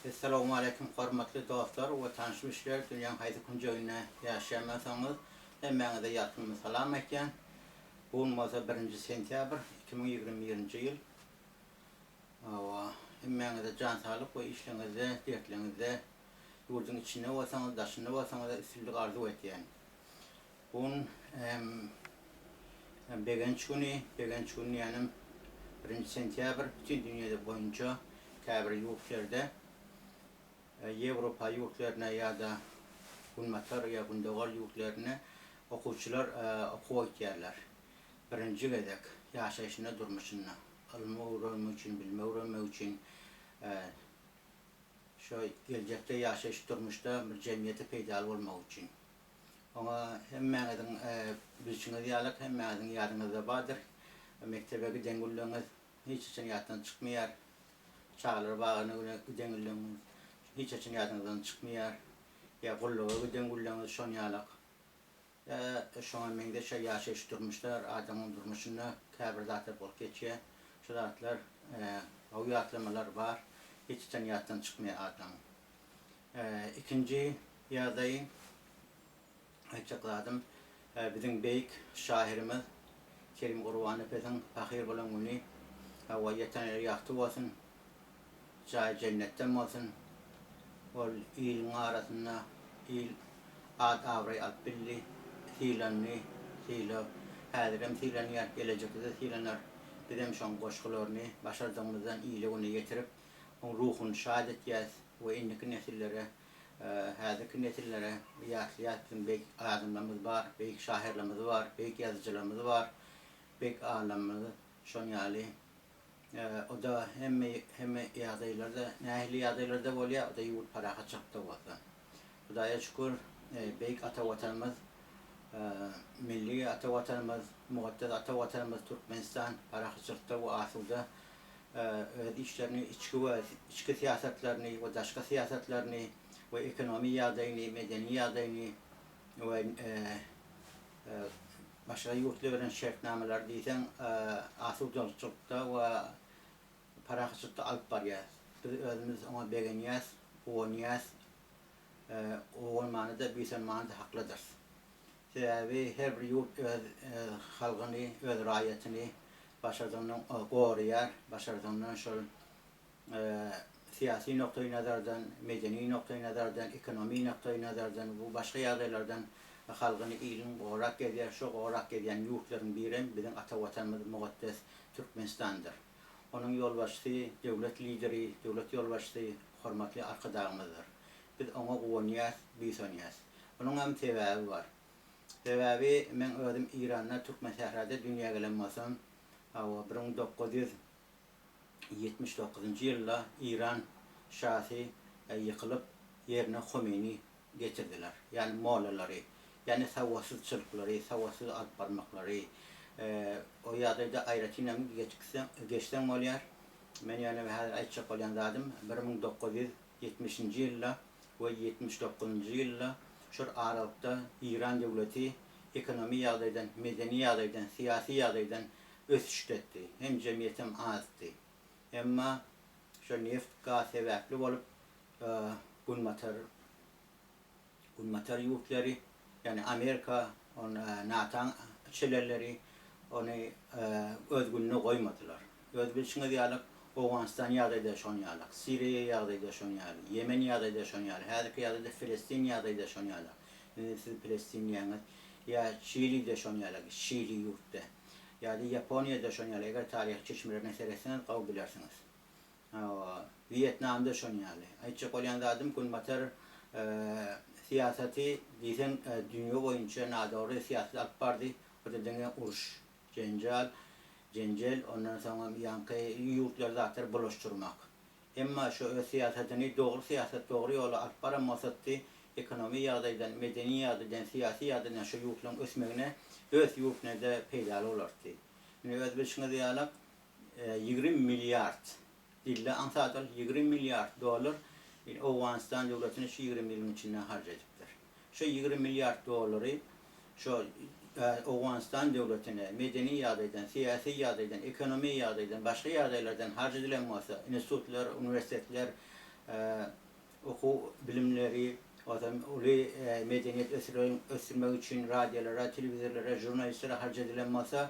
Esselamu Aleyküm hormatly dostlar we tanışmışlar. Dünyanın haydi kunjoyuna yaşamasanız hemmeňize ýatmy salam etken. Bu masa 1 sentyabr 2021 ýyl. Awa hemmeňize can sağlyk we işleňizde, dertleňizde ýurdun içinde bolsaňyz, daşynda bolsaňyz üstünlik arzu etýän. Bun begenç güni ýany 1 sentyabr bütün dünýede boýunça käbir ýurtlarda Avrupa ýurtlaryna ýa-da Gunmatar ýa Gundogal ýurtlaryna okuwçylar okuw etýärler. Birinji gezek ýaşaýyşyna, durmuşyna, ilmi öwrenmek üçin, bilme öwrenmek üçin, şo geljekde ýaşaýyş durmuşda bir jemgyýete peýda bolmak üçin. Ama hemmeňiziň bilşiňiz ýalyk, hemmeňiziň ýadyňyzda bardyr. Mektebe giden gülleňiz hiç için ýatdan çykmaýar. Çağlar bagyna giden gülleňiz hiç için ýadyňyzdan çykmaýar. Ya gulluga giden gülleňiz şon ýalyk. Şoňa meňde şo ýaşaýyş durmuşlar, adamyň durmuşyna käbir zatlar bolup geçýär. Şo zatlar ýatlamalar bar. Hiç için ýatdan çykmaýar adam. İkinji ýagdaý açıkladım. Bizim beýik şairimiz Kerim Gurban Efendiň ahir bolan güni hawa ýetenler ýakty bolsun, jaý jennetden bolsun. Ol ýylyň arasynda ýyl ad awry atbilli hilanny hila häzirem hilanýar, gelejekde hilanar. Dedem şoň goşgularyny başardığımızdan ýylygyny getirip oň ruhuny şad etýär we indiki nesillere häzirki nesillere ýatlyatyn beýik adamlarymız bar, beýik şairlerimiz bar, beýik ýazyjylarymız bar. Bek alamlı şon ýaly o da hemme ýagdaýlarda, nähili ýagdaýlarda bolýar, o da ýurt paraga çykdy bolsa. Hudaýa şükür, beýik ata watanymyz, milli ata watanymyz, mugattas ata watanymyz Türkmenistan paraga çykdy we asuda öz işlerini, içki siýasatlaryny we daşka siýasatlaryny we ekonomi ýagdaýyny, medeni ýagdaýyny we başga ýurtlaryň şertnameler diýsen asudaçykda we paraxçykda alyp barýar. Biz özümiz ona begenýäs, oňýas, olmany da biýselmany da haklydyr. Sebäbi her bir ýurt öz halgyny, öz raýatyny başardygyny goraýar, başardygyny şol siýasy noktaý nazardan, medeni noktaý nazardan, ekonomi noktaý nazardan, bu başga ýagdaýlardan halgyny ýylyň gorak edýär, şo gorak edýän ýurtlaryň biriň biziň ata watanymyz mugattas Türkmenistandyr. Onuň ýolbaşçysy, döwlet lideri, döwlet ýolbaşçysy hormatly arkadaşymyzdyr. Biz oňa gowanýas, biýsenýäs. Onuň hem sebäbi bar. Sebäbi men özüm Iranda, Türkmen şäherinde dünýäge gelenmasam, 1979-njy ýylda İran şahsy ýykylyp ýerine Khomeini getirdiler. Yani Moğolları, yani savaşçılıkları, savaşçı alıp barmaklary. O ýagdaýda aýratynam geçsem bolýar. Men ýani häzir aýtjak bolýan zadym 1970-njy ýylda we 79-njy ýylda şol aralykda İran döwleti ekonomi ýagdaýdan, medeni ýagdaýdan, siýasy ýagdaýdan ösüş etdi. Hem jemgyýetem azdy. Emma şol neft gaz sebäpli bolup Gunmatar ýurtlary, yani Amerika, NATO çelerleri onu öz gününe goýmadylar. Öz bilşiňiz ýalyk Owganistan ýagdaýda şon ýalyk, Siriýa ýagdaýda şon ýalyk, Yemen ýagdaýda şon ýalyk, häzirki ýagdaýda Filistin ýagdaýda şon ýalyk. Siz Filistin ýaňyz ýa Çili'de şon ýalyk, Çili ýurtda. Ýa-da Ýaponiýada şon ýalyk, eger taryh çeşmelerini sererseniz gawy bilersiňiz. Vietnamda şon ýalyk. Aýtjak bolýan zadym Gunmatar siýasaty diýsen dünýä boýunça nadawry siýasat alyp bardy. O da deňe uruş, jenjel, ondan soňra ýanky ýurtlarda atlar bolaşdyrmak. Emma şo siýasatyny dogry siýasat, dogry ýola alyp baramasaty ekonomi ýagdaýdan, medeni ýagdaýdan, siýasy ýagdaýdan şo ýurtlaryň ösmegine öz ýurtuna da peýda bolardy. Öz bilşiňiz ýalyk 20 milliard dille ansadyl 20 milliard dolar Owganistan döwletine şu 20 ýylyň içinde harjadykdyr. Şu 20 milliard dolary şu Owganistan döwletine medeni ýagdaýdan, siýasy ýagdaýdan, ekonomi ýagdaýdan, başga ýagdaýlardan harjadylan bolsa, institutlar, universitetler, oku bilimleri, medeniyet ösürmek için radyolara, televizyonlara, jurnalistlere harcedilenmezse,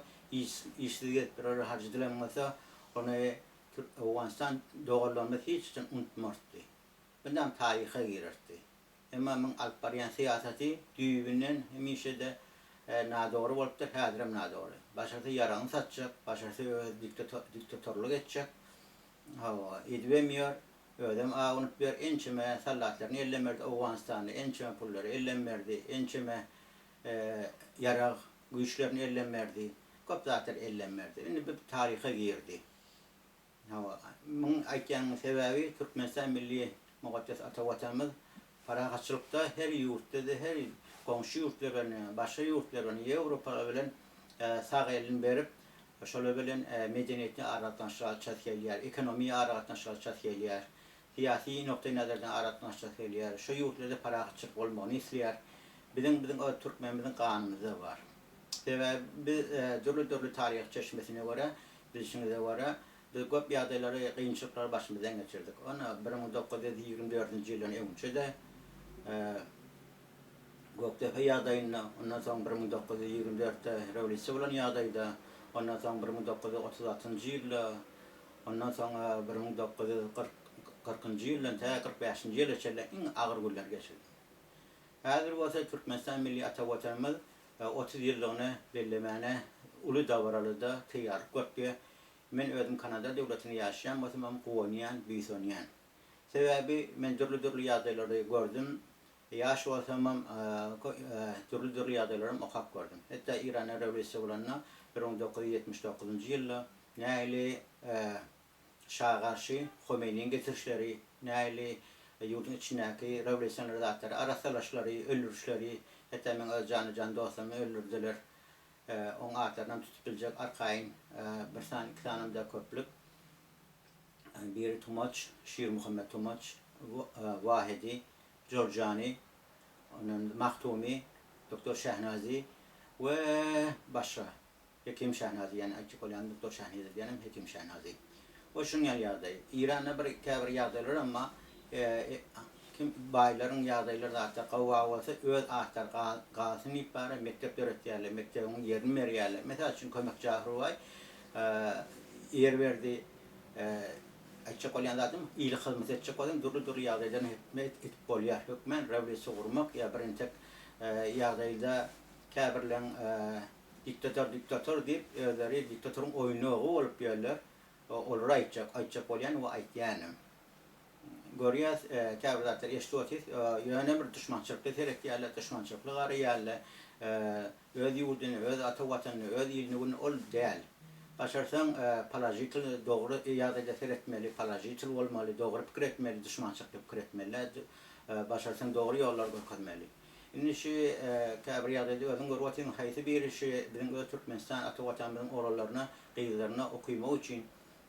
işsizlik etkileri harcedilenmezse, onu Afganistan doğrulanması hiç için unutmazdı. Bundan tarihe girerdi. Ama ben Alpariyan siyaseti düğünün hemişe de nadoğru olup da hadirem nadoğru. Başarısı yaranı satacak, başarısı diktatörlük edecek. İdvemiyor. Ödem unut bir ençime sallatlarını ellemerdi Afganistan'da, ençime pulları ellemerdi, ençime yarak güçlerini ellemerdi. Köp zaten ellemerdi. Şimdi bir tarihe girdi. Bunun aytyanın sebebi Türkmenistan Milli Muqaddes Ata-Vatanımız paraqatçılıkta her yurtta da her komşu yurtlarına, başka yurtlarına, Avrupa'ya bilen sağ elini verip şöyle bilen medeniyetini aratlaştıran çatkelyer, ekonomiyi aratlaştıran çatkelyer, siyasi noktayı nazardan aratlaştıran çatkelyer, şu yurtlarda paraqatçılık olmağını istiyor. Bizim o Türkmenimizin kanunumuzda var. Ve biz türlü tarih çeşmesine göre, bilişinize göre biz köp yağdayları, kıyınçılıkları başımızdan geçirdik. Onu 1924 yılın önce Göktepe yağdayına, ondan sonra 1924'te revolüsyon olan yağdayda, ondan sonra 1936 yılda, ondan sonra 1940 yıldan ta 45 yıl içinde en ağır günler geçirdi. Hazır olsa Türkmenistan Milli Ata-Vatanımız 30 yıllığını belirlemene ulu davaralıda teyarlık gördü. Men özüm Kanada devletini yaşayan, ben kuvveniyen, büyüsoniyen. Sebebi men türlü yağdayları gördüm. Yaş olsamam türlü yağdaylarım okak gördüm. Hatta İran'a revolüsyon olanına 1979 yılda neyli Şah'a karşı Khomeini'nin getirişleri, neyli yurdun içindeki revolüsyonları atları, arasalaşları, öldürüşleri, hatta men öz can dostlarımı öldürdüler. Onun arkadan tutup bilecek arkayın bir tane iki tane de köplük. Biri Tumaç, Şiir Muhammed Tumaç, Vahidi, Jorjani, Mahtumi, Doktor Şehnazi ve başka. Hekim Şehnazi yani açık olan Doktor Şehnazi diyelim Hekim Şehnazi. O şunun yağdı. İran'da bir kâbir yağdaylar ama bayların yağdayları da hatta kavgavası öz ahtar kalsın ipare mektep öğretiyerler, mektebin yerini veriyerler. Mesela için kömek cahru var. Yer verdi açık olan zaten iyilik hizmet edecek olan durlu yağdaydan hükmet etip oluyor. Hükmen revolüsyon kurmak ya bir tek yağdayda kâbirlen diktatör deyip özleri diktatörün oyunu olup yerler. Olur aytacak olan ve aytyanım. Görüyoruz kâbirler eştuatif yöne bir düşmançılıkta terek yerler, düşmançılıklı garı yerler. Öz yurdunu, öz ata-vatanını, öz ilini ol değil. Başarsan palajitl doğru yağdayda seyretmeli, palajitl olmalı, doğru fikir etmeli, düşmançılıklı fikir etmeli. Başarsan doğru yollar götürmeli. İndi şu kâbir yağdayda özün görüyorsun haysi bir işi bizim öz Türkmenistan ata-vatanımızın oralarına, kıyılarına okuymak için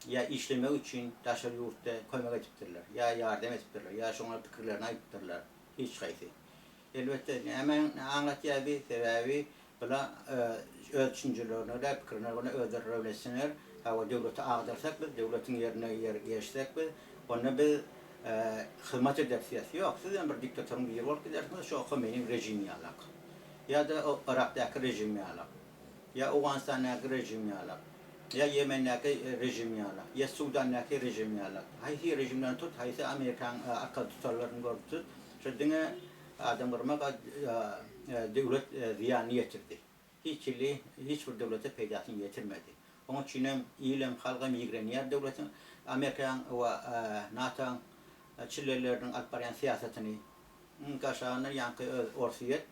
ya işlemek için taşır yurtta koymak etiptirler, ya yardım etiptirler, ya şunlar fikirlerini ayıptırlar, hiç haysi. Elbette hemen anlatacağı bir sebebi bula öz düşüncelerini de fikirlerini özdür revolüsyoner, hava devleti ağdırsak biz, devletin yerine geçsek biz, onu biz hizmet eder siyasi yok. Sizden bir diktatörün bir yer olup gidersiniz, şu Khomeini'nin rejimi alak. Ya da Irak'taki rejimi alak. Ya Afganistan'daki rejimi alak. Ya Yemen'deki rejimi alak. Ya Sudan'daki rejimi alak. Haysi rejimden tut, haysi Amerikan akıl tutarlarını görüp tut. Şöyle adam vurmak devlet ziyanı getirdi. Hiçbir devlete peydasını getirmedi. Onun için ilim, halka migreniyer devletin Amerikan ve NATO'nun Çillerlerin Alpariyan siyasetini kaşağını yankı orsiyet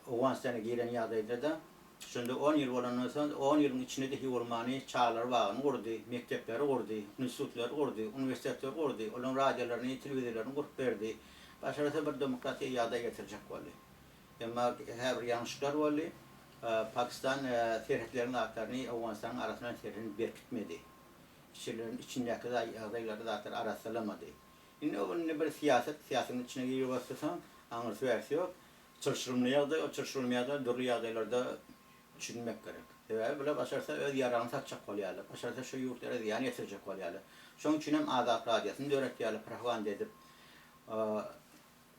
Afganistan'a giren yağdaydı da şimdi 10 yıl olandan sonra 10 yılın içinde de hivurmani çağlar bağını kurdu, mektepleri kurdu, institutları kurdu, üniversiteleri kurdu, onun radyolarını, televizyonlarını kurup verdi. Başarısı bir demokrasiye yağda getirecek oldu. Ama her yanlışlar oldu. Pakistan serhetlerin haklarını Afganistan'ın arasından serhetini berkitmedi. Kişilerin içindeki adayları zaten arasılamadı. Şimdi onun bir siyasetin içine giriyor başlasan, anlısı versiyon, çırşırılmaya da, o çırşırılmaya da, durlu adaylarda düşünmek gerek. Böyle başarsa öz yaranı satacak oluyorlar. Başarsa şu yurtlara ziyan getirecek oluyorlar. Şoň üçin hem Azat radiosyny döretýärler, propaganda edip,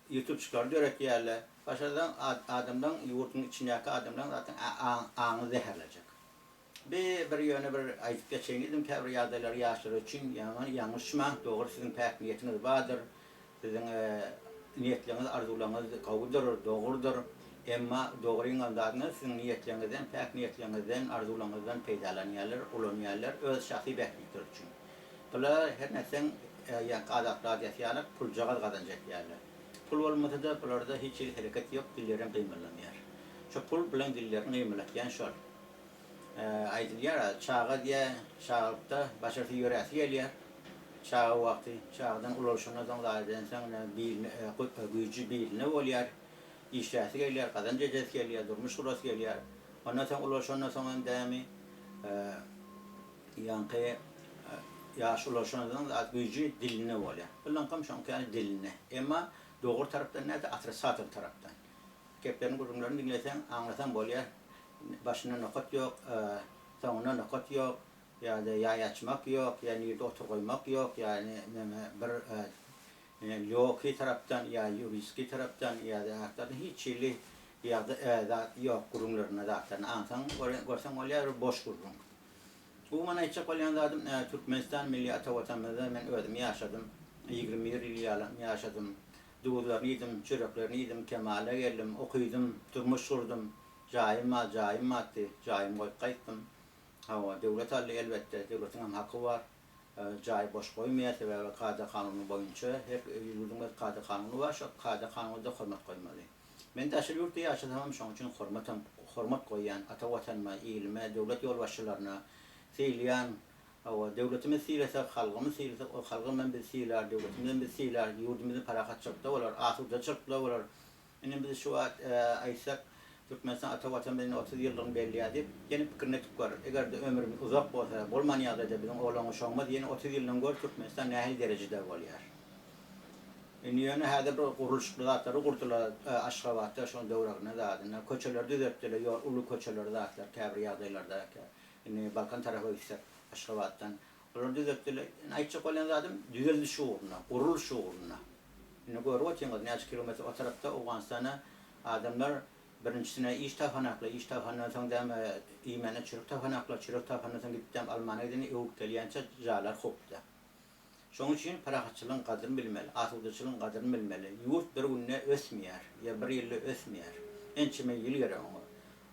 YouTube'çylar döretýärler. Başadan adamdan, ýurtyň içindäki adamdan zaten aňy zäherlejek. Bir ýöne bir aýdyp geçen idim ki, bir ýagdaýlar ýaşlar üçin ýalňyşma, dogry siziň päk niýetiniz bardyr. Siziň niýetleriniz, arzularyňyz gowudur, dogrudur. Emma dogry ýandagyňyz siziň niýetleriňizden, päk niýetleriňizden, arzularyňyzdan peýdalanýarlar, ulanýarlar öz şahsy bählikleri üçin. Bular her näsen adaptaýa ýasyarlar, pul jagaz gazanjak. Pul bolmasa da bularda hiç hareket ýok, dillerim gymylanýar. Şu pul bilen dillerini gymylatýan şol. Aýdylýar, çağa diýe, çağda başarty ýöräsi gelýär. Çağa wagty, çağdan ulaşyňyzdan zaýdan soň güýji biline bolýar. İşläsi gelýär, gazanjak gelýär, durmuş gurasy gelýär. Ondan soň ulaşandan soň dämi ýanky ýaş ulaşandan güýji diline bolýar. Bilen kam şoňky diline. Emma dogry tarapdan näde atrasator tarapdan. Keplerin gurumlaryny dinleseň, aňlasan bolýar. Başyna nokat ýok, soňuna nokat ýok, ýa-da ýaý açmak ýok, ýani ýerde otur goýmak ýok, ýani bir loki tarapdan, ýa ýuriski tarapdan, ýa-da hakdan hiç ýeli ýa-da ýok gurumlaryna zaten ansaň görseň bolýar boş gurum. Bu mana hiç bolýan zadym Türkmenistan milli ata watanymyzda men özüm ýaşadym. 21 ýyl ýaşadym. Dugurlaryny ýedim, çöreklerini ýedim, kemale geldim, okuýdum, durmuş surdum. Jaýym matdy, jaýym goýup gaýtdym. Hawa döwlet aldy elbetde, döwletiň hem haky bar. Jaý boş goýmaýar, sebäbi Kada kanuny boýunça hep ýurduň Kada kanuny bar, şo Kada kanunyna hormat goýmaly. Men daşy ýurtda ýaşadym, şoň üçin hormat goýýan ata watanyma, ilme, döwlet ýolbaşçylaryna seýleýän, hawa döwletimiz seýlese, halgymyz seýlese, o halgym men biz seýler, döwletimiz biz seýler, ýurdumyzy parahat çykda bolar, asuda çykda bolar. Indi biz şu aýtsak Türkmenistan ata watanymyzyň 30 ýyllygyny belliýär, ýene pikirini tutýar. Eger de ömrümiz uzak bolsa, bolmanýarda da biziň oglan uşagymyz ýene 30 ýyldan gör Türkmenistan nähili derejede bolýar. Indi ýöne häzir bir guruluş zatlary gurdular, Aşgabatda şoň döwragynda zadyna köçeler düzeltdiler, ýol uly köçeler zatlar, käbir ýagdaýlarda. Indi Balkan tarapy gitsek Aşgabatdan olar düzeltdiler. Aýtjak bolan zadym düzelişi uğruna, guruluş uğruna. Indi görüp otýaňyz näçe kilometr o tarapda Awganistana adamlar birinçisine iş tapanakla, iş tapanakla soň däme iýmene çürük tapanakla, çürük tapanakla soň gitdim Almanya'dan ýok gelýänçe jalar hopda. Şoň üçin parahatçylygyň gadyryny bilmeli, asudaçylygyň gadyryny bilmeli. Ýurt bir günne ösmeýär, ýa bir ýylda ösmeýär. Ençime ýyl gerek oňa.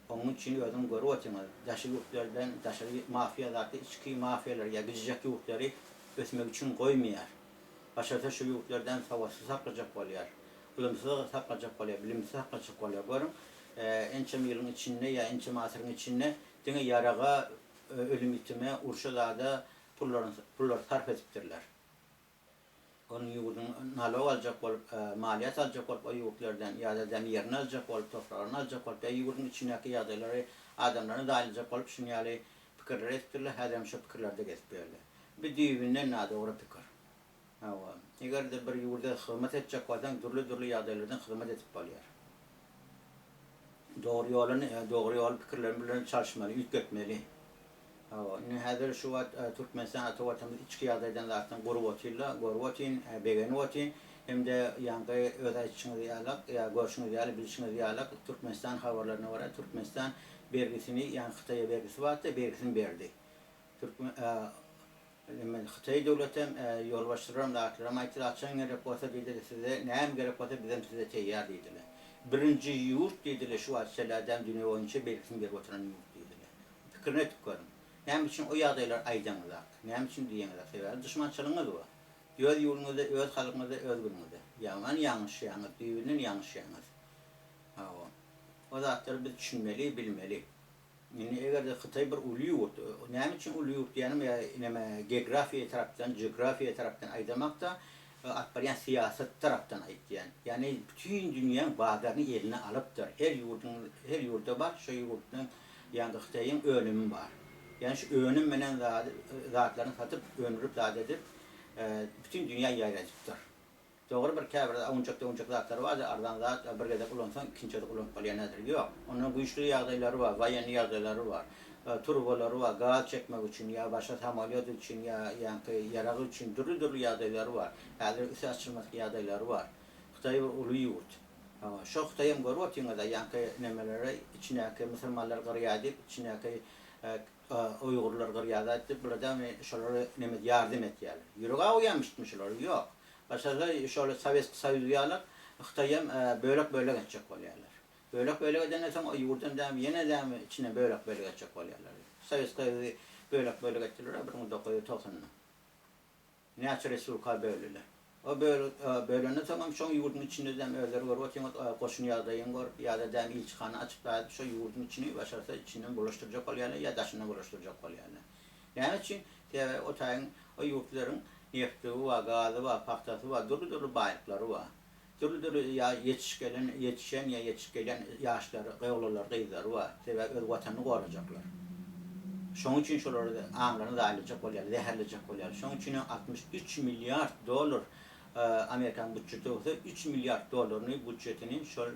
Onuň üçin ýöňüm görüp otýaňyz, daşy ýurtlardan, daşy mafiýa zaty, içki mafiýalar ýa gijjak ýurtlary ösmek üçin goýmaýar. Başata şu ýurtlardan sawasy saklajak bolýar. Bilimsiz saklajak bolýar, bilimsiz saklajak bolýar. Görüň, ençe ýylyň içinde ýa ençe masyryň içinde diňe ýaraga ölüm itime, urşada pullar sarf etipdirler. Onun ýurdun nalog aljak bolup, maliýat aljak bolup o ýurtlardan ýa-da demirini aljak bolup, topragyny aljak bolup, ýurdun içindäki ýagdaýlary adamlaryny daýyljak bolup, şunu ýaly pikirler etipdirler, häzir şu pikirlerde gezip berler. Bir diýibinden nadogry pikir. Hawa, eger de bir ýurda hyzmat etjek bolsaň, durly ýagdaýlardan hyzmat etip bolýar. Dogry ýol pikirler bilen çalışmaly, ýetmeli. Indi häzir şu Türkmenistan ata watanymyz içki ýagdaýdan zaten gorup otýarlar, begenip otýar. Hem de ýangy öz aýtjyňyz ýalak, ýa görüşiňiz ýaly, bilişiňiz ýalak Türkmenistan habarlaryna bara Türkmenistan bergisini, ýani Hytaýa bergisi bardy, bergisini berdi. Hytaý döwletem ýolbaşçylaryň zatlaryň aýtdylar, "Açaň gerek bolsa diýdiler size, näme gerek bolsa bizem size teýýar" diýdiler. Birinji ýurt diýdiler şu açsalardan dünýä boýunça belgisini berip oturan ýurt diýdiler. Pikirini etip näme üçin o ýagdaýlar aýdanlar? Näme üçin diýenler? Sebäbi düşmançylygyňyz bu. Öz ýurduňyzda, öz halkyňyzda, öz günüňizde. Ýaman ýalňyş ýaňyz, düýbünden ýalňyş ýaňyz. O zatlary biz düşünmeli, bilmeli. Indi eger de Hytaý bir uly ýurt, näme üçin uly ýurt diýenim ýa geografiýa tarapdan aýdamakda atbaryan siýasat tarapdan aýtýan. Ýani bütün dünýäň bagdaryny eline alypdyr. Her ýurda bar, şo ýurtdan ýa-da Hytaýyň ölümi bar. Yani şu önüm menen zatlarını satıp, önürüp zat edip bütün dünya yayratıptır. Doğru bir käbirde uncak zatları var. Ardan zat bir gede kullansan ikinci de kullanıp nedir? Yok. Onun güçlü yağdayları var, vayeni yağdayları var. Turboları var, gaz çekmek için ya başka tamaliyat için ya yani yarağı için türlü yağdayları var. Yani ısı açılması yağdayları var. Xitay bir ulu yurt. Ama şu Xitay'ım görüyor da yani nemeleri içindeki Müslümanlar gırıya edip içindeki Uygurlar gırıya edip burada şoları nemet yardım et yani. Yürüge uyanmışmışlar yok. Başka şöyle Sovyetler Xitay'ım böyle geçecek oluyorlar. Böyle giden sonra yurdun devam yine devam içine böyle geçecek oluyorlar. Sovyetler böyle geçtiler 1990'da. Ne açık sulka böyleler. O böyle ne tamam şu yurdun içinde dem öyle var. O koşun yağdayın var ya da dem ilçhanı açıp da şu yurdun içini başarsa içinden buluşturacak oluyorlar ya daşını buluşturacak oluyorlar. Yani için o tayın o yurtların nefti var, gazı var, pahtası var, dolu bayrakları var. Dolu ya yetişen yaşları, kıyılar, kıyıları var. Öz vatanını koruyacaklar. Şunun için şuralarda ağlarını da ayıracak oluyor, değerleyecek oluyor. Şunun için 63 milyar dolar Amerikan bütçesi olsa 3 milyar dolarını bütçetinin şu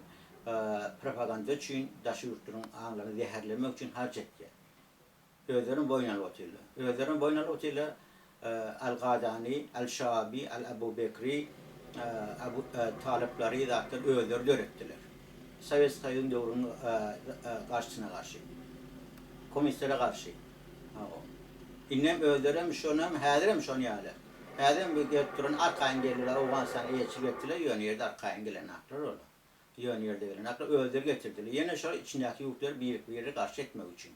propaganda için daşı yurtların ağlarını değerlemek için harcattı. Özlerin boynalı otuyla. Özlerin boynalı otuyla Al-Gadani, Al-Şabi, Al-Abu Bekri, Talipleri zaten özleri öğrettiler. Sovyet dövrünün karşısına karşı. Komünistlere karşı. İnnem öldüremiş onu, hediremiş onu yani. Hedirim bir götürün arkayın gelirler, Oğuzhan'ı yeçil ettiler, yön yerde arkayın gelen aklar olur. Yön yerde gelen aklar öldür getirdiler. Yine şöyle içindeki yurtları bir karşı etmek için.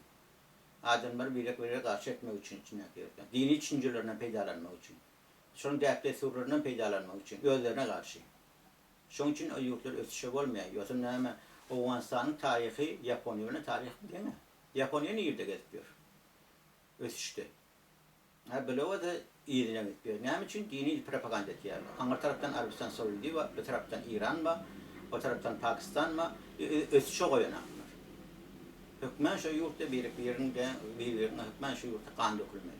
Adamları bir karşı etmek için içindeki yurtlar. Dini düşüncelerine peydalanmak için. Şunun dertli surlarından peydalanmak için, özlerine karşı. Şunun için o yurtlar ötüşecek olmuyor. Yoksa ne hemen Oğuzhan'ın tarihi, Japonya'nın tarihi değil mi? Japonya nerede getiriyor? Ötüştü. Böyle o da iyi dinamik. Ne için dini propaganda ediyor. Hangi taraftan Arabistan Saudi var, bir taraftan İran var, o taraftan Pakistan var. Ötüşe koyanaklar. Hükmen şu yurtta birinde hükmen şu yurtta kan dökülmeli.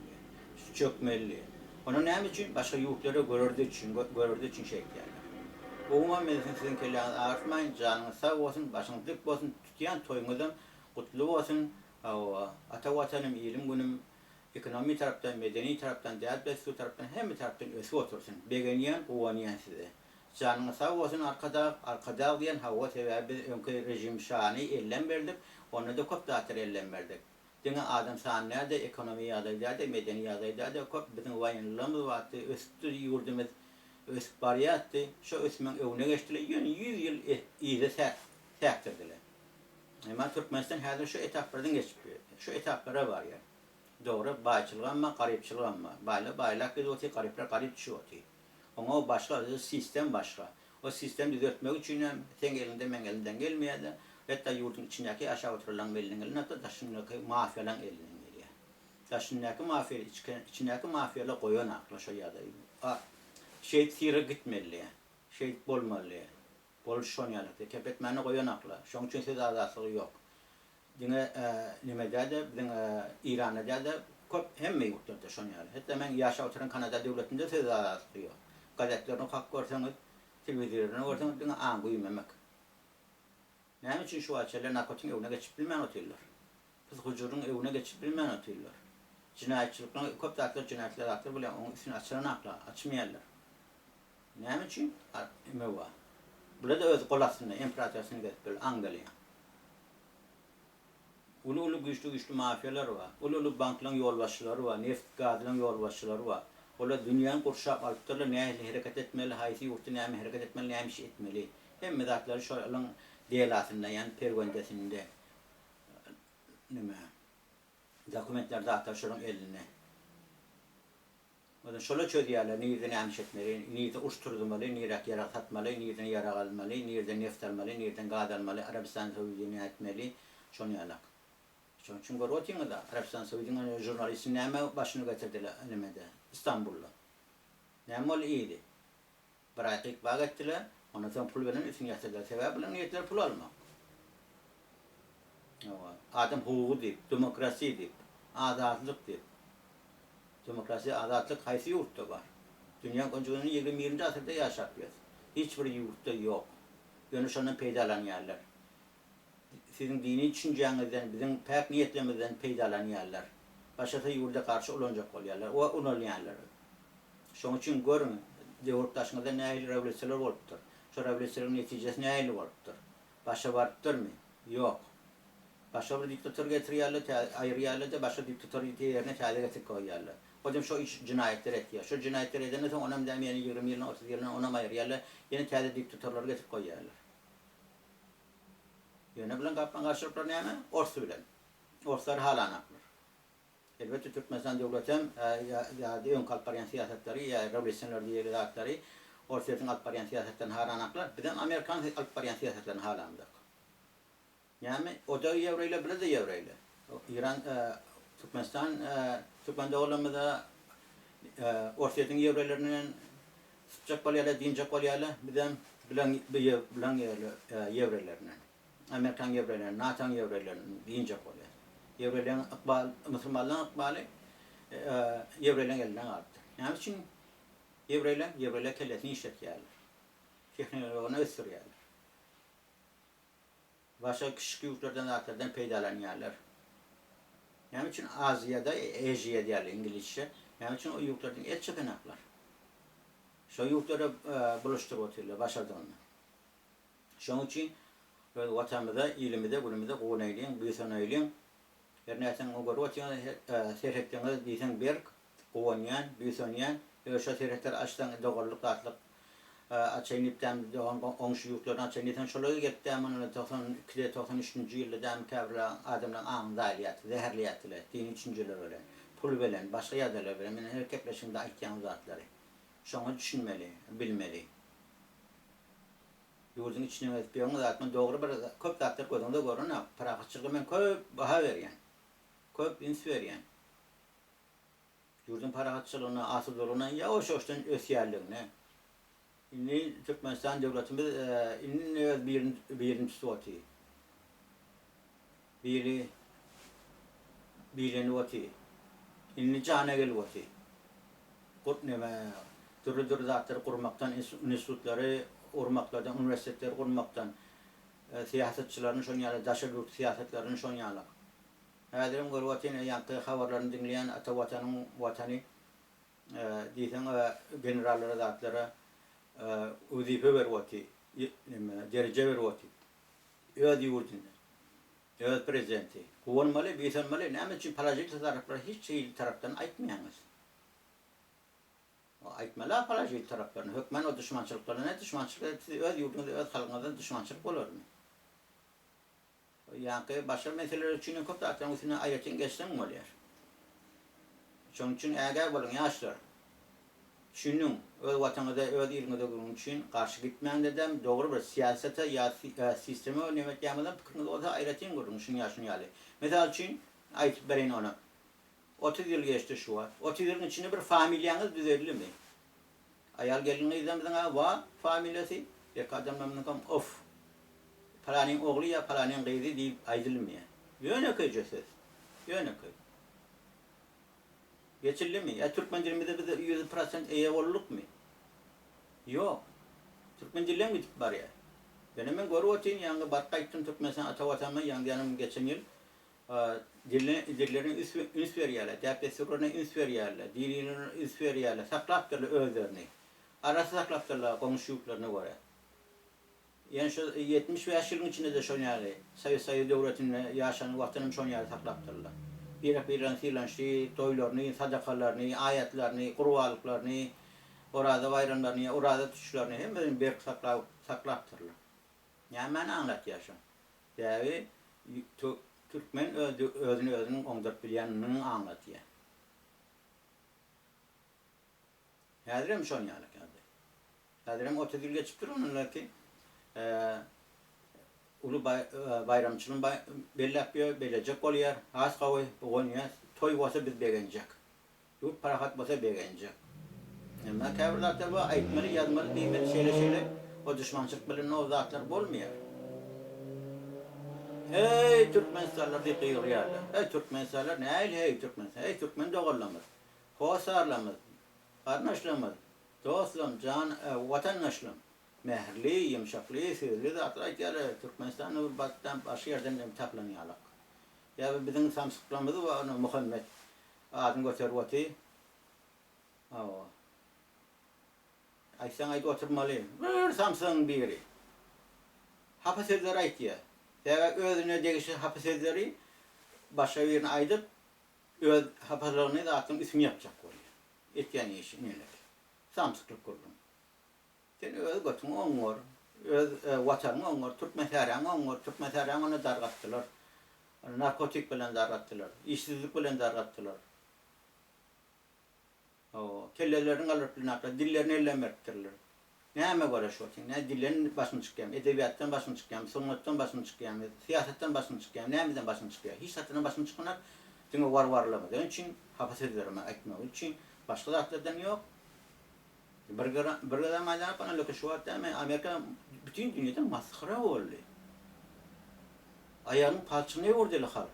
Çökmeli. Onun ne için başka yurtları görürdüğü için şey yani. Oğuma medeniyetin kellerini artmayın, canınız sağ olsun, başınız dik olsun, tutayan toyunuzun kutlu olsun. Ata vatanım, ilim günüm, ekonomi taraftan, medeni taraftan, değer besliği taraftan, hem taraftan ösü otursun. Begeniyen, kuvaniyen size. Canınız sağ olsun arkada diyen hava sebebi önkü rejim şahane ellen verdik, onu da kop dağıtır ellen verdik. Dine adam sahnelerde, ekonomi yadaydı, medeni yadaydı, kop bizim vayınlığımız vardı, östü yurdumuz, öst bariyattı, şu ösmen önüne geçtiler, 100 yıl iyice serttirdiler. Ama Türkmenistan hazır şu etaplardan geçip, şu etaplara var ya. Doğru, bayçılık ama, garipçılık ama. Baylak biz oti, garipler garipçi oti. Ama o başka, sistem başka. O sistemi düzeltmek için sen elinden, ben elinden gelmeye de, hatta yurdun içindeki aşağı oturulan elinin eline, hatta taşındaki mafyalan elinin geliyor. Taşındaki mafya, içindeki mafyalar koyuyor akla şu ya da. Tire gitmeli, bolmalı. Bolşonyalıkta, kepetmeni koyuyor akla. Şunun için size azatlığı yok. Dine nimede de, İran'da da hem mi yurtlarda şonyalı. Hatta ben yaşa oturan Kanada devletinde size azatlığı yok. Gazetlerini kalk görseniz, televizyonlarını görseniz, dine ağabey yememek. Ne için şu açılar narkotin evine geçip bilmeyen otuyorlar. Kız hücurun evine geçip bilmeyen otuyorlar. Cinayetçilikten, köp dağıtlar, cinayetler dağıtlar, bile onun üstüne açmayarlar. Ne için? Meva. Burada da öz kolasını, imparatorasını getiriyor, Angalya. Ulu güçlü mafyalar var. Ulu bankların yolbaşçıları var, neft gazların yolbaşçıları var. Ola dünyanın kurşap alıptırlar, ne hareket etmeli, haysi yurtu ne hareket etmeli, ne şey etmeli. Hem medatları şu alın delasında, yani pergöndesinde, dokumentler dağıtlar şunun eline. O da şöyle çözüyorlar, nereden ne etmeli, nereden uçturulmalı, nereden yara satmalı, nereden yara almalı, nereden neft almalı, nereden gaz almalı, Arabistan Saudiyye'ni etmeli, şunu yalak. Çünkü görüyorsunuz da Arabistan Saudiyye'nin jurnalisti neme başını getirdiler önümede, İstanbul'da. Neme öyle iyiydi. Bırakıp bağ ettiler, ona sonra pul veren üstünü yatırdılar. Sebeple niyetler pul almak. Adam hukuku deyip, demokrasi deyip, azatlık deyip. Demokrasi, azatlık haysi yurtta var. Dünya konuşuğunun 20. asırda yaşatıyoruz. Hiçbir yurtta yok. Dönüşanın peydalanıyarlar. Sizin dini düşüncenizden, bizim pek niyetlemizden peydalanıyarlar. Başata yurda karşı olunacak oluyorlar. O unolayanlar. Şunun için görün, yurttaşınızda neyli revolüsyoner oluptur. Şu revolüsyonerin neticesi neyli oluptur. Başa varıptır mı? Yok. Başka bir diktatör getiriyorlar, ayırıyorlar da başka diktatör yerine tayda getirip koyuyorlar. Hocam şu iş cinayetler ediyor. Şu cinayetler edene sonra ona mı demeyen 20 yılına 30 yılına ona mı ayırıyorlar? Yine tayda diktatörleri getirip koyuyorlar. Yine bilen kaplan karşılıkları ne mi? Orsu bilen. Orsular hala anaklar. Elbette Türkmenistan devletim ya ön kalparyan siyasetleri ya revolüsyoner diye hakları Orsu'nun kalparyan siyasetten hala anaklar. Bir de Amerikan kalparyan siyasetlerini hala anaklar. Yani o da Yevreyle, bile de Yevreyle. İran, Türkmenistan, Türkmen devletinde Orsu'nun Yevrelerinin sıcak balıyla, dinecek balıyla, bir de bilen Yevrelerinin. Amerikan Yevrelerinin, NATO Yevrelerinin dinecek balıyla. Yevrelerin Müslümanların ikbali Yevrelerin elinden arttı. Yani için Yevreler kellesini işletiyorlar. Teknolojini östürüyorlar. Başka küçük yurtlardan, artlardan peydalanıyorlar. Yani için Asya'da Asia diyorlar İngilizce. Yani için o yurtlardan et çıkınaklar. Şu yurtları buluşturup oturuyorlar, başardığını. Şunun için vatanımızda, ilimizde, gülümüzde kovun eyleyin, büyüsün eyleyin. Her neysen o görü oturuyorlar, serhettiğiniz diysen berk, kovunyan, büyüsünyan, şu serhetler açtan doğruluk, atlık, açayınıptan onşu yurtlarına açayınıptan şöyle gitti ama 92-93. yılda dam kavra adamların ağında aliyatı, zehirliyatıyla, dini üçüncüler öyle, pul veren, başka yadalar veren, yani erkekleşimde aytyan zatları. Şunu düşünmeli, bilmeli. Yurdun içine etpiyorsunuz, zaten doğru bir köp zatlar koyduğunda görün, parakatçılığı ben köp baha veriyen, köp ins veriyen. Yurdun parakatçılığına, asıldılığına, yavaş yavaştan ösiyerliğine. İnni Türkmenistan devletimiz inni birincisi oti. Birini oti. İnni canegel oti. Türlü zatları kurmaktan, institutları kurmaklardan, üniversiteleri kurmaktan, siyasetçilerin şonyalı, daşırlık siyasetlerinin şonyalı. Hadirim gör vatini, yankı haberlerini dinleyen ata vatanın vatanı, diysen generallara zatlara, uzife vervati, derece vervati, öd yurdunda, öd prezidenti, kullanmalı, büyütülmeli, ne için paracıklı tarafları hiç şey taraftan aytmayanız. Aytmalı paracıklı taraflarını, hükmen o düşmançılıklarına ne düşmançılık, öd yurdunda, öd halkından düşmançılık olur mu? Yani başka meseleler için çok da atın üstüne ayrıca geçten mi oluyor? Çünkü için eğer bulun yaşlar, şunun öz vatanında, öz ilimde bunun için karşı gitmeyen dedem doğru bir siyasete ya sisteme önemek yapmadan fikriniz olsa ayrıca görün şunu yaşını yali. Mesela için ayıp verin ona. 30 yıl geçti şu var. 30 yılın içinde bir familyanız düzeldi mi? Ayal gelinle izlemeden var familyası. Bir kadın memnunum of. Falanın oğlu ya falanın kızı deyip ayrılmıyor. Yöne kıyıcısız. Yöne kıy. Geçildi mi? Ya Türkmen dilimizde bize 100% eyavoluluk mu? Yok. Türkmen dilim gidip var ya. Benim görü otin yani barka gittim Türkmenistan atavatamı yani yanım geçen yıl dillerin üst veriyorlar. Depesirlerine üst veriyorlar. Dilinin üst veriyorlar. Saklaptırlar özlerini. Arası saklaptırlar komşuluklarına göre. Yani şu 75 yılın içinde de şon yani sayı devletinin yaşanan vatanım şon yani saklaptırlar. Bir silanşi, toylarını, sadakalarını, ayetlerini, kurvalıklarını, orada bayramlarını, orada tuşlarını hem bir saklaptırlar. Yani ben anlat yaşam. Yani Türkmen özünün 14 bilyanını anlatıyor. Hadirim şon yani. Hadirim 30 yıl geçip durun ki ulu bayramçının belli yapıyor, belecek oluyor, az kavay, oynuyor, toy olsa biz beğenecek. Yurt parahat olsa beğenecek. Ama kavurlarda bu aytmalı, yazmalı, bilmeli şeyler, o düşmançılık bilin o zatlar olmuyor. Hey Türkmenistanlar diye kıyırıyorlar. Hey Türkmenistanlar ne? Hey Türkmenistanlar. Hey Türkmen doğrulamaz. Hoğsarlamaz. Karnaşlamaz. Dostlam, can, vatandaşlam. Mehirli, yumşaklı, sözlü zatlar aýdýarlar. Türkmenistan'ın başga yerden taplanýarlar. Ya bizim samsyklarymyz we onu Muhammed adyny göterip oty. Awa. Aýsaň aýdy oturmaly. Bir samsyň biri. Hapa sözler aýtýar. Däge özüne degişi hapa sözleri başga birine aýdyp öz hapalarını zatyn ismi ýapjak bolýar. Etýän işi neler? Samsyklyk kurdum. Sen öz götüň oňor, öz watanyň oňor, türkmen täräň oňor, türkmen täräň onu dargatdylar. Narkotik bilen dargatdylar, işsizlik bilen dargatdylar. O kellelerini alıp naka dillerini ellemerttirler. Näme göre şu tin? Ne dillerini başını çykýan, edebiýatdan başını çykýan, sunnatdan başını çykýan, siýasatdan başını çykýan, nämeden başını çykýan? Hiç satdan başını çykmanar. Diňe warlamadan üçin hapis edilýär aýtmak üçin başga zatlardan ýok. Bir adam aýdanyp ana löke şu wagtda Amerika bütün dünýäde maskhara boldy. Aýagyň palçyny öwrdyler halk.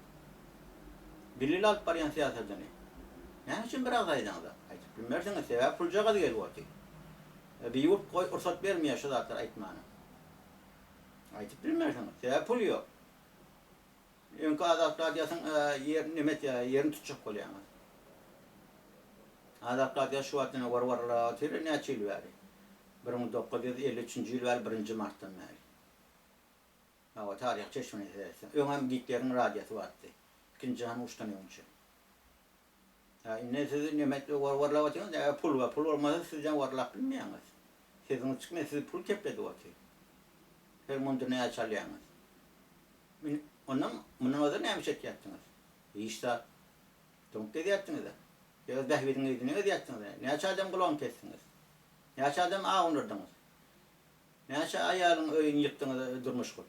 Bilil alyp barýan siýasatçyny. Näme üçin bir agdaýdan? Bilmersiňiz, sebäp pul jaga diýil boldy. Bir ýurt ursat bermeýär şu zatlar aýtmany. Aýtyp bilmersiňiz, sebäp pul ýok. Öňkü azatlar diýäsiň ýer nimet ýerini tutjak bolýar. Azatlar diýär şu wagtyny warwarla tire näçe ýyl bäri. 1953-nji ýyl bäri 1-nji martdan bäri. Awa taryh çeşmeni edilsin. Öňem Hitler'in radiýasy batdy. İkinji Jahan uçtan öňçe. Siz nimet warlap atýan, pul olmasa sizden warlap bilmeýäňiz. Siziň çykmay, siz pul kepledi atýar. Her mundy näme çalýaňyz. Ondan munun öder näme çekýärdiňiz? Işda tonk edýärdiňiz. Ya behbedin edini edýärdiňiz. Näçe adam gulam kesdiňiz? Näçe adam aýyndyňyz? Näçe aýalyň öýüni ýykdyňyz durmuş gurp?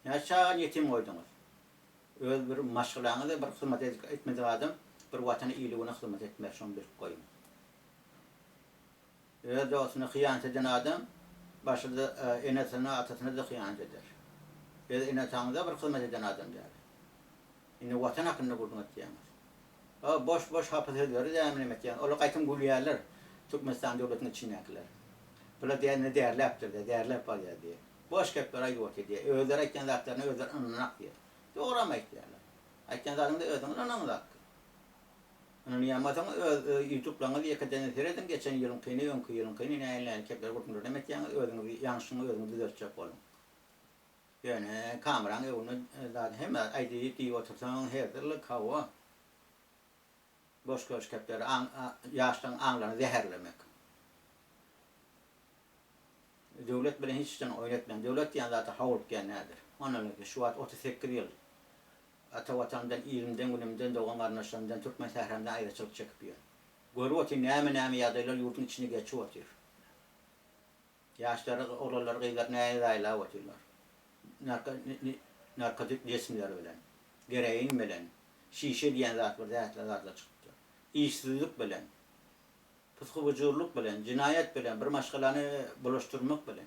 Näçe ýetim goýdyňyz? Öz bir maşgulaňyzy bir hyzmat etmedi adam bir watany iýligine hyzmat etmek üçin bir goýun. Öz dostuny hyýanat eden adam başyda enesine atasyna da hyýanat eder. Öz enesaňyza bir hyzmat eden adam däl. Ine watan hakyny gurduň etýäňiz. Boş hapis edilýär däme etýän. Olar gaýtym gülýärler. Türkmenistan döwletiniň içindekiler. Bular diýär därläp barýar diýär. Boş gepler aýdyp diýär. Özleri aýtgan zatlaryny özleri anlanak diýär. Dogram aýtýarlar. Aýtgan zatlaryny özüň anlanak. Onu ýamasaň YouTube-laňyzy ýekden seredin geçen ýylyň kyny, öňkü ýylyň kyny näýelän kepler gurtmur demek ýa-ni özüňizi ýanşyňy özüňiz düzeltjek bolun. Ýöne kameraň öwrüne zat hem aýdyp diýip otursaň herdirlik hawa. Boş kepler ýaşlaň aňlaryny zäherlemek. Döwlet bilen hiç işden oýnatmaýan. Döwlet ýa-ni zat hawlyp gelýärdir. Onuň şu wagt 38 ýyl ata watandan ilimden günümden doğan garnaşlarından Türkmen sährände aýryçylyk çekip ýör. Görüp oty näme ýagdaýlar ýurtyň içine geçip otyr. Ýaşlary oğlanlar gyýlar näme aýlap otyrlar. Narkotik jesimler bilen, gereğin bilen, şişe diýen zatlar çykypdy. İşsizlik bilen, psykolojik bilen, cinayet bilen, bir maşgalany bulaşdyrmak bilen.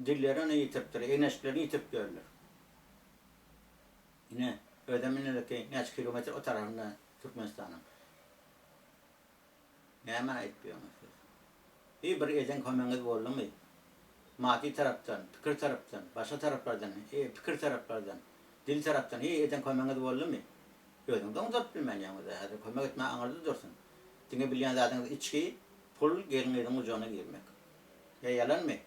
Dillerini ýitipdir, eneşlerini ýitip görler. Yine ödeminleki neç kilometre o tarafında Türkmenistan'ın. Näme aýtýaňyz? Bir eden kömeňiz boldymy? Maddi tarapdan, pikir tarapdan, başga taraplardan, pikir taraplardan, dil tarapdan eden kömeňiz boldymy? Özüňden uzat bilmeýäňiz. Hadi kömek etme aňarda dursun. Diňe bilýän zatyňyz içki, pul gelmediň ujana girmek. Yalanmy?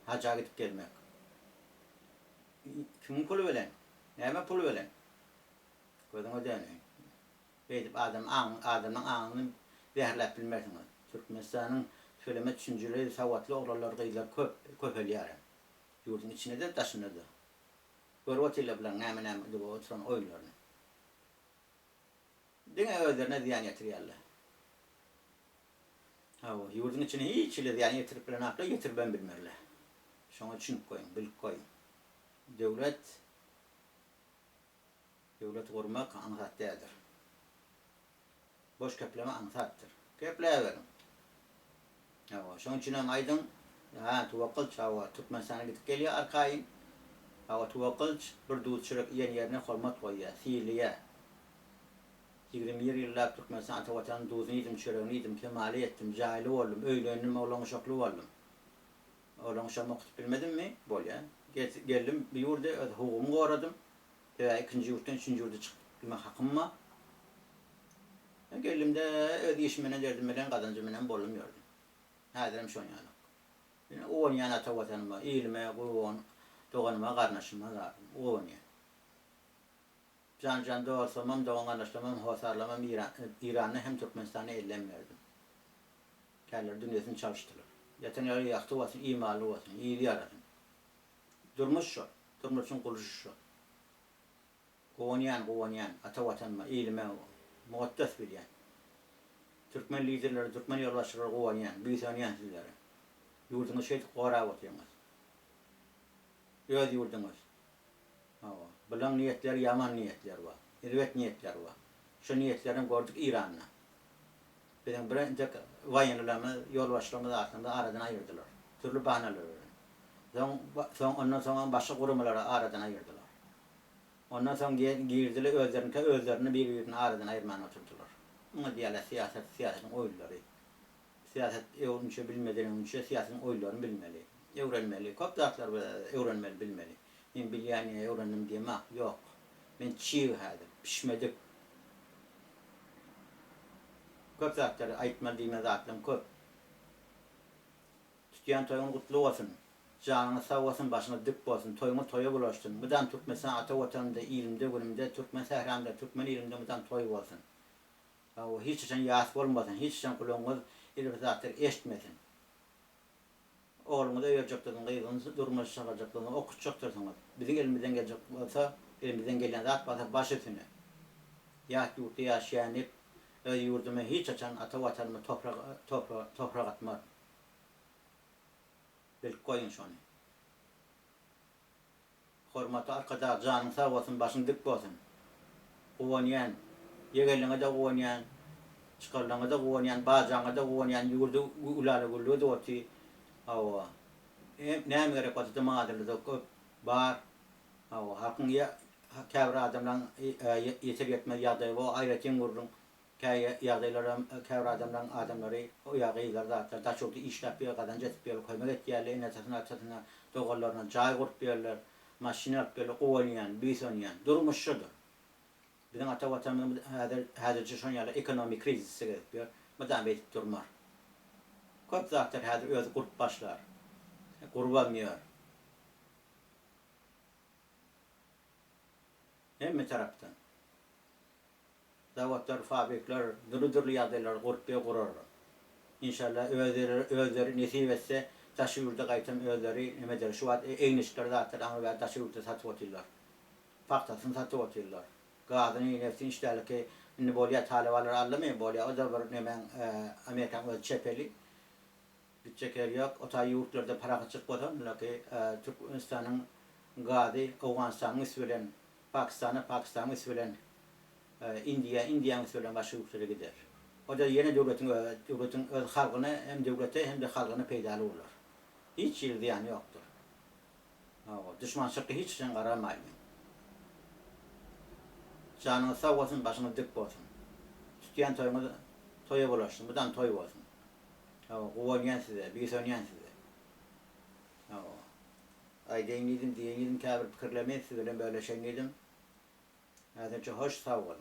Haja gidip gelmek. Kim pul bilen? Näme pul bilen? Gözüňe däne. Beýdip adamyň aňyny zäherläp bilmersiňiz. Türkmenistanyň söyleme düşünceleri sawatly oglanlar gyýlar köp elýär. Ýurtyň içine de daşyna da. Görüp otylar bilen näme diýip oturan oýlaryny. Diňe özlerine ziýan ýetirýärler. Ýurtyň içine hiç ile ziýan ýetirip bilen akla ýetirben bilmerler. Şoňa düşünip goýun, bilip goýun. Döwlet gurmak aňsatdyr. Boş kepleme aňsatdyr. Kepleýärin. Şoň üçin hem aýdym, tuwakkyl çawa Türkmenistana gidip gelýär arkaýyn. Tuwakkyl bir duýçylyk ýerine hormat goýýar, siýilýär. 20 yıllar Türkmenistan ata vatanın duzunu yedim, çöreğini yedim, kemali ettim, cahili oldum, öğlendim, oğlan uşaklı oldum. Oğlan uşağımı okutup bilmedim mi? Böyle. Geldim bir yurda hukumu koradım. İkinci yurttan üçüncü yurda çıkma hakkım var. Geldim de öz işimle derdim bilen kazancım bilen bolum gördüm. Hadirim şon yani. Yani o yani ata vatanıma, ilme, kuyuğun, doğanıma, karnaşıma zaten. O yani. Can doğursamam, doğan karnaşlamam, hosarlamam İran'ı hem Türkmenistan'ı ellenmirdim. Kendileri dünyasını çalıştılar. Yetenleri yaktı olsun, imalı olsun, iyiliği aradın. Durmuş şu, durmuşun kuruluşu şu. Kovanyan, ata vatanıma, ilme, muaddes bil yani. Türkmen liderleri, Türkmen yoldaşları kovanyan, büyüsönyan sizlere. Yurdunuz şey kora batıyorsunuz. Öz yurdunuz. Bilen niyetler, yaman niyetler var. İrvet niyetler var. Şu niyetlerini gördük İran'la. Bizim bir vayanlarımız, yoldaşlarımız arasında aradan ayırdılar. Türlü bahaneler verin. Ondan sonra başka kurumaları aradan ayırdılar. Ondan sonra girdiler özlerini birbirine aradan ayırmaya oturdular. Ama diyorlar siyasetin oyunları. Siyaset onun için bilmediğinin için siyasetin oyunlarını bilmeli. Öğrenmeli. Çok dağıtlar öğrenmeli, bilmeli. Ben bilyani öğrendim diyemem. Yok. Ben çiğ hadım. Pişmedik. Çok dağıtlar ayıtmalı diyemez aklım. Çok. Tütüyen toyun kutlu olsun. Canını sağ olsun, başına dik olsun. Toyunu toya bulaştın. Buradan Türkmen ata vatanında, ilimde, günümde, Türkmen sehramda, Türkmen ilimde buradan toy olsun. Hiç için yas olmasın. Hiç için kulağımız ilfizatları eşitmesin. Oğlumu da vereceklerini, kıyılığınızı durmuş çıkacaklarını okutacaktırsanız. Bizim elimizden gelecek olsa, elimizden gelen zat varsa baş üstüne. Yurtta yaşayan hep, yurdumu hiç açan ata vatanımı toprak atmaz. Bilip koyun şunu. Hürmetli arkadaş, canın sağ olsun, başın dik olsun. Kuvanayan, yegerliğine de kuvanayan, çıkarlarına da kuvanayan, bacağına da kuvanayan, yurdu ulalı gülüyor da otu. Ne gerek olsa mağdurlu da var. Hakkın kevra adamdan yeter yetmez yağdayı o ayrıca vurdum. Kevra adamları o yağıylar da taş oldu işlep bir kadar cetip koymak etkiyerler, netasına doğallarına cay kurtluyorlar, maşini yapıyorlar, oynayan, büyüs oynayan, durmuş şudur. Bizim ata vatanımız hazırcı şun yerler ekonomik krizisi yapıyor, madan beytip durmar. Köp zaten hazır öz kurt başlar, kurbanmıyor. Hem bir taraftan. Zavatlar, fabrikler, duru yağdaylar kurtluya kurarlar. İnşallah özleri nesip etse taşı yurda kaytan özleri nemedir. Şu an eynişler zaten ama taşı yurda satıp atıyorlar. Faktasını satıp atıyorlar. Gazını, nefsini işlerler ki ne bolya talevalar anlamıyor bolya. O da bir hemen Amerikan öz çepeli. Bütçeler yok. O tayi yurtlarda para kaçık botan. Ki Türkmenistan'ın gazı, Afganistan'ın üsvelen, Pakistan'ın üsvelen, India'nın üsvelen başka yurtlara gider. O da yeni devletin öz halkına hem devlete hem de halkına peydalı olur. Hiç ziyanı yoktur. Düşmançılıkta hiç için aramayın. Canını sağ olsun, başını dik olsun. Tütüyen toya bulaşsın, buradan toy olsun. Kuvanayan size, büyüs oynayan size. Ay dengidim, kabir fikirlemeyin size, böyle şey dedim. Hoş sağ olun.